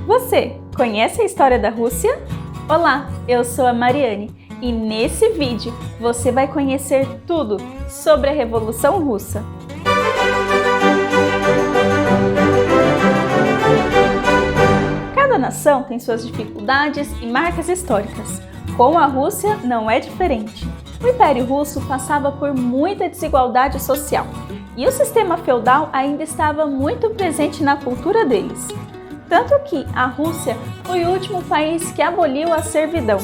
Você conhece a história da Rússia? Olá, eu sou a Mariane e nesse vídeo você vai conhecer tudo sobre a Revolução Russa. Cada nação tem suas dificuldades e marcas históricas. Com a Rússia não é diferente. O Império Russo passava por muita desigualdade social e o sistema feudal ainda estava muito presente na cultura deles. Tanto que a Rússia foi o último país que aboliu a servidão,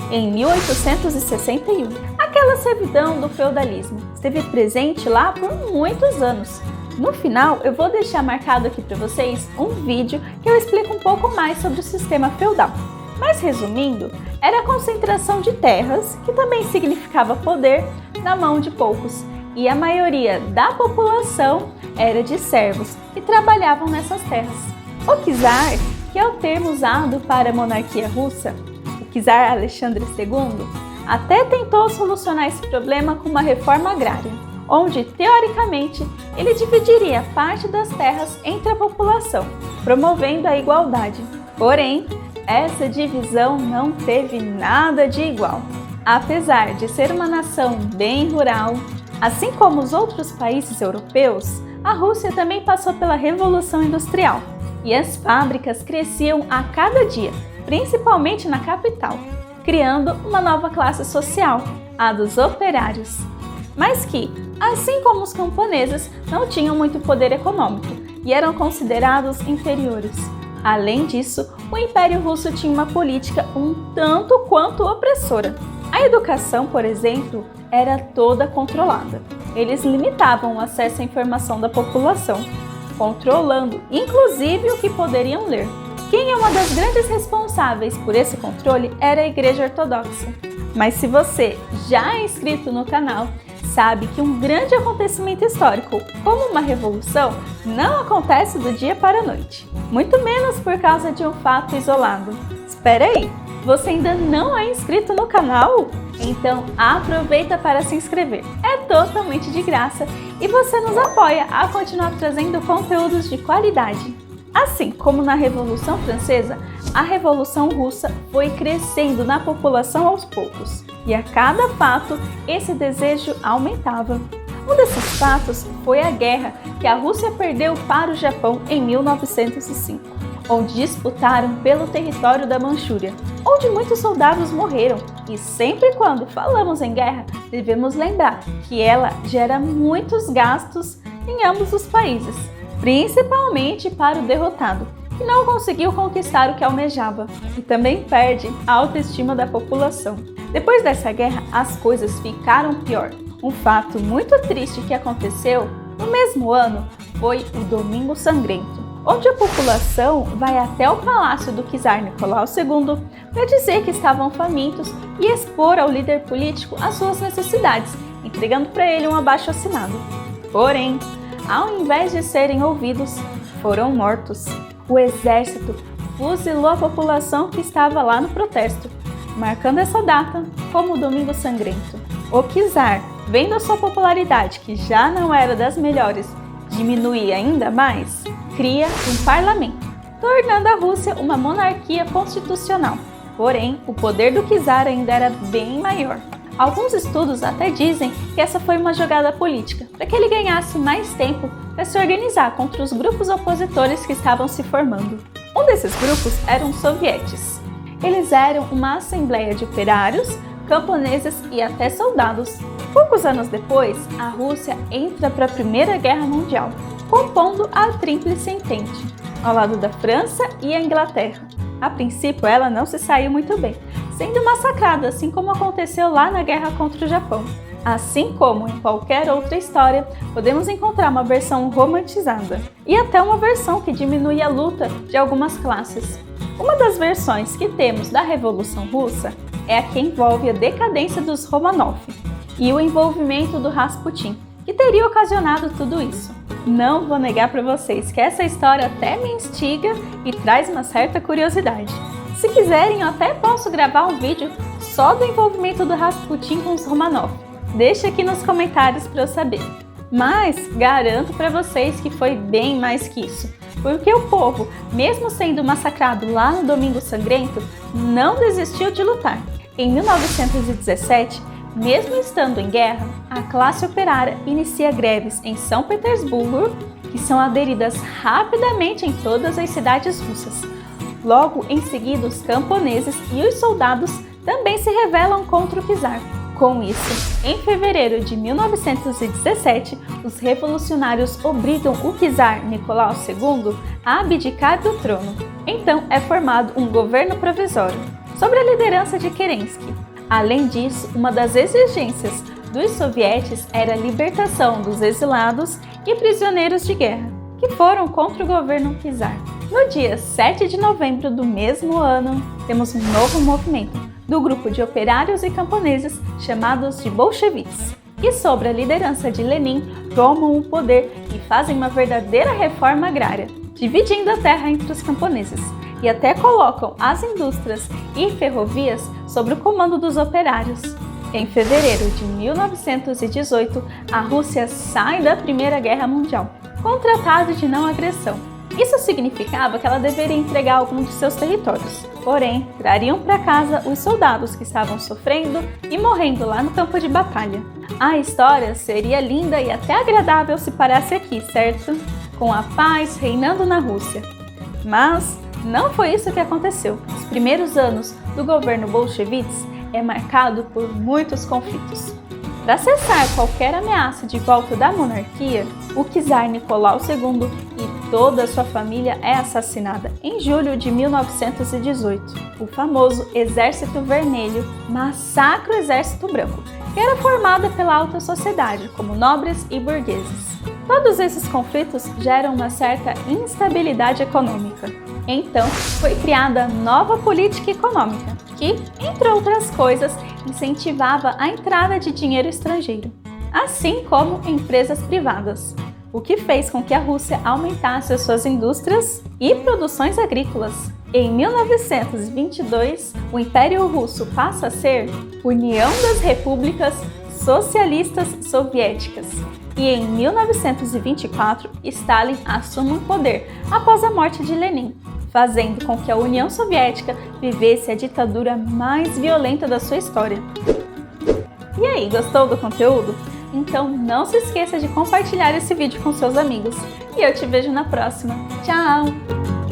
em 1861. Aquela servidão do feudalismo esteve presente lá por muitos anos. No final, eu vou deixar marcado aqui para vocês um vídeo que eu explico um pouco mais sobre o sistema feudal. Mas resumindo, era a concentração de terras, que também significava poder, na mão de poucos, e a maioria da população era de servos que trabalhavam nessas terras. O czar, que é o termo usado para a monarquia russa, o czar Alexandre II, até tentou solucionar esse problema com uma reforma agrária, onde, teoricamente, ele dividiria parte das terras entre a população, promovendo a igualdade. Porém, essa divisão não teve nada de igual. Apesar de ser uma nação bem rural, assim como os outros países europeus, a Rússia também passou pela Revolução Industrial. E as fábricas cresciam a cada dia, principalmente na capital, criando uma nova classe social, a dos operários. Mas que, assim como os camponeses, não tinham muito poder econômico e eram considerados inferiores. Além disso, o Império Russo tinha uma política um tanto quanto opressora. A educação, por exemplo, era toda controlada. Eles limitavam o acesso à informação da população, controlando inclusive o que poderiam ler. Quem é uma das grandes responsáveis por esse controle era a Igreja Ortodoxa. Mas se você já é inscrito no canal, sabe que um grande acontecimento histórico, como uma revolução, não acontece do dia para a noite. Muito menos por causa de um fato isolado. Espera aí, você ainda não é inscrito no canal? Então aproveita para se inscrever. É totalmente de graça e você nos apoia a continuar trazendo conteúdos de qualidade. Assim como na Revolução Francesa, a Revolução Russa foi crescendo na população aos poucos. E a cada fato, esse desejo aumentava. Um desses fatos foi a guerra que a Rússia perdeu para o Japão em 1905, onde disputaram pelo território da Manchúria, onde muitos soldados morreram. E sempre quando falamos em guerra, devemos lembrar que ela gera muitos gastos em ambos os países, principalmente para o derrotado, que não conseguiu conquistar o que almejava, e também perde a autoestima da população. Depois dessa guerra, as coisas ficaram pior. Um fato muito triste que aconteceu no mesmo ano foi o Domingo Sangrento, onde a população vai até o palácio do czar Nicolau II para dizer que estavam famintos e expor ao líder político as suas necessidades, entregando para ele um abaixo-assinado. Porém, ao invés de serem ouvidos, foram mortos. O exército fuzilou a população que estava lá no protesto, marcando essa data como o Domingo Sangrento. O czar, vendo a sua popularidade, que já não era das melhores, diminuir ainda mais, cria um parlamento, tornando a Rússia uma monarquia constitucional. Porém, o poder do czar ainda era bem maior. Alguns estudos até dizem que essa foi uma jogada política, para que ele ganhasse mais tempo para se organizar contra os grupos opositores que estavam se formando. Um desses grupos eram os sovietes. Eles eram uma assembleia de operários, camponeses e até soldados. Poucos anos depois, a Rússia entra para a Primeira Guerra Mundial, compondo a Tríplice Entente, ao lado da França e a Inglaterra. A princípio, ela não se saiu muito bem, sendo massacrada, assim como aconteceu lá na guerra contra o Japão. Assim como em qualquer outra história, podemos encontrar uma versão romantizada e até uma versão que diminui a luta de algumas classes. Uma das versões que temos da Revolução Russa é a que envolve a decadência dos Romanov e o envolvimento do Rasputin, que teria ocasionado tudo isso. Não vou negar para vocês que essa história até me instiga e traz uma certa curiosidade. Se quiserem, eu até posso gravar um vídeo só do envolvimento do Rasputin com os Romanov. Deixa aqui nos comentários para eu saber. Mas garanto para vocês que foi bem mais que isso. porque o povo, mesmo sendo massacrado lá no Domingo Sangrento, não desistiu de lutar. Em 1917, mesmo estando em guerra, a classe operária inicia greves em São Petersburgo, que são aderidas rapidamente em todas as cidades russas. Logo em seguida, os camponeses e os soldados também se rebelam contra o czar. Com isso, em fevereiro de 1917, os revolucionários obrigam o czar Nicolau II a abdicar do trono. Então é formado um governo provisório, sob a liderança de Kerensky. Além disso, uma das exigências dos sovietes era a libertação dos exilados e prisioneiros de guerra, que foram contra o governo czar. No dia 7 de novembro do mesmo ano, temos um novo movimento do grupo de operários e camponeses chamados de bolcheviques, que sob a liderança de Lenin tomam o poder e fazem uma verdadeira reforma agrária, dividindo a terra entre os camponeses, e até colocam as indústrias e ferrovias sob o comando dos operários. Em fevereiro de 1918, a Rússia sai da Primeira Guerra Mundial, com o Tratado de Não Agressão. Isso significava que ela deveria entregar alguns de seus territórios, porém, trariam para casa os soldados que estavam sofrendo e morrendo lá no campo de batalha. A história seria linda e até agradável se parasse aqui, certo? Com a paz reinando na Rússia. Mas não foi isso que aconteceu. Os primeiros anos do governo bolcheviques é marcado por muitos conflitos. Para cessar qualquer ameaça de volta da monarquia, o czar Nicolau II e toda a sua família é assassinada em julho de 1918. O famoso Exército Vermelho massacra o Exército Branco, que era formado pela alta sociedade, como nobres e burgueses. Todos esses conflitos geram uma certa instabilidade econômica. Então, foi criada nova política econômica, que, entre outras coisas, incentivava a entrada de dinheiro estrangeiro, assim como empresas privadas, o que fez com que a Rússia aumentasse as suas indústrias e produções agrícolas. Em 1922, o Império Russo passa a ser União das Repúblicas Socialistas Soviéticas. E em 1924, Stalin assume o poder após a morte de Lenin, fazendo com que a União Soviética vivesse a ditadura mais violenta da sua história. E aí, gostou do conteúdo? Então não se esqueça de compartilhar esse vídeo com seus amigos. E eu te vejo na próxima. Tchau!